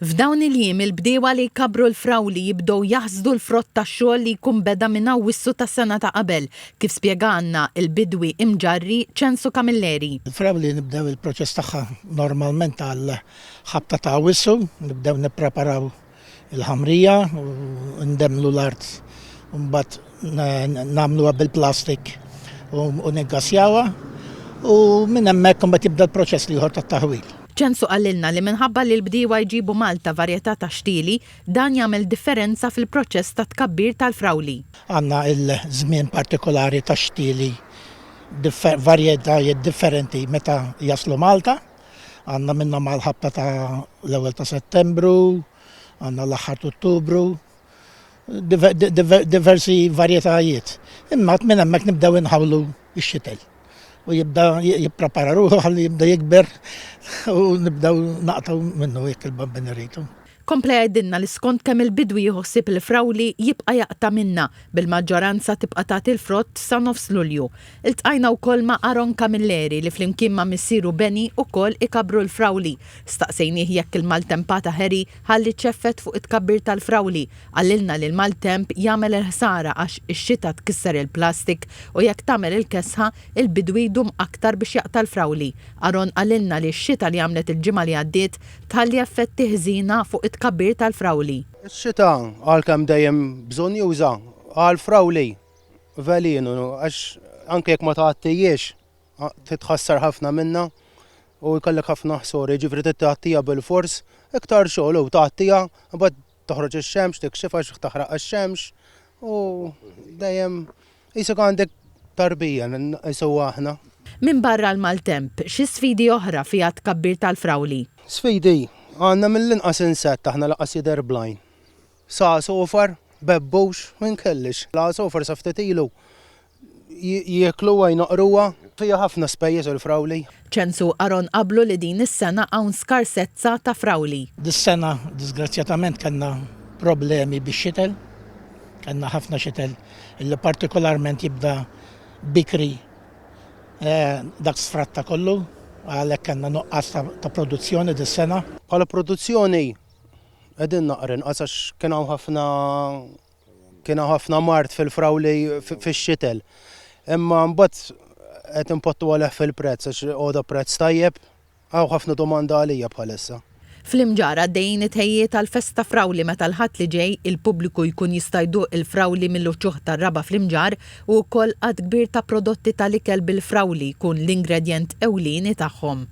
F'dawn il-jiem il-bdiewa li jkabru l-frawli jibdew jaħsdu l-frott tax-xogħol li jkun beda minn wissu tas-sena ta' qabel, kif spjegana il-bidwi imġarri Censu Camilleri. Il-frawli nibdew il-proċess tagħha normalment tal-ħabta ta' wissu, nibdew nippreparaw il-ħamrija u ndemmlu l-art u mbagħad nagħmluha bil-plastik u niggasjawha u minn hemmhekk imbagħad jibda l-proċess ieħor tat-taħwil. Censu qalilna li minħabba li l-bdiewa jġibu Malta varjetà ta' xtieli, dan jagħmel differenza fil-proċess ta' tkabbir tal-frawli. Għandna il-żmien partikolari ta' xtieli varjetajiet differenti meta jaslu Malta. Għandna minnhom mal-ħabta ta' l-ewwel ta' Settembru, għandna l-aħħar ta' Ottubru, diversi varjetajiet. Imma minn hemmhekk nibdew inħawlu x-xitel. U jibda jipprepara ruħu ħalli jibda jikber u nibdaw naqtaw minnu jekk il-bambin irritu. Komplej għajdinna li skont kemm il-bidwi jħossib il-frawli jibqa' jaqta' minna bil-maġġoranza tibqa' tagħti l-frott sa nofs Lulju. Iltqajna wkoll ma' Aron Camilleri li flimkien ma' missieru Beni wkoll ikabru l-frawli. Staqsejnieh jekk il-maltempata ħeri ħalli ċeffet fuq it-tkabbir tal-frawli. Għallilna li l-maltemp jagħmel il-ħsara għax ix-xita tkisser il-plastik u jekk tagħmel il-kesħa il-bidwi jdum aktar biex jaqta' l-frawli. Aron għallilna li x-xita li għamlet il-ġimgħa li għaddiet tħalli effetti ħżina fuq tkabbir tal-frawli. Ix-xita għalkemm dejjem bżonn juża għall-frawli velinu għax anke jekk ma tagħtijiex titħassar ħafna minnha u jkollok ħafna ħsori, ġifri tagħtija bil-fors iktar xogħol u tagħtija imbagħad toħroġ ix-xemx tikxifha xi taħraq ix-xemx u dejjem isek għandek tarbija nsewwa aħna. Min barra l-maltemp, xi sfidi oħra fiha tkabbir tal-frawli? Sfidi għandna mill-inqas insett aħna laqas jidher blajn. Sa sofar, bebbux, minn kellix. La sofar sa ftit ilu jieklu jnaqruha fija ħafna spejjeż il-frawli. Censu Aron qablu li din is-sena hawn skarsezza ta' frawli. Dis-sena disgrazzjatament kellna problemi bix-xitel. Kellna ħafna xitel illi partikolarment jibda bikri dak sfratta kollu. Għalhekk kellna nuqqas ta' produzzjoni dis-sena. Bħala produzzjoni qegħdin naqren għax kien ħafna mart fil-frawli fix-xitel. Imma mbagħad qed impottu għalih fil-prezz għax għoda prezz tajjeb hawn ħafna domanda għalija bħalissa. Fl-Imġar għaddejjin it-ħejjiet tal-festa frawli meta l-ħadd li ġej il-pubbliku jkun jista' jduq il-frawli mill-uċċuħ tar-raba fl-Imġar u wkoll qatt kbir ta' prodotti tal-ikel bil-frawli jkun l-ingredjent ewlieni tagħhom.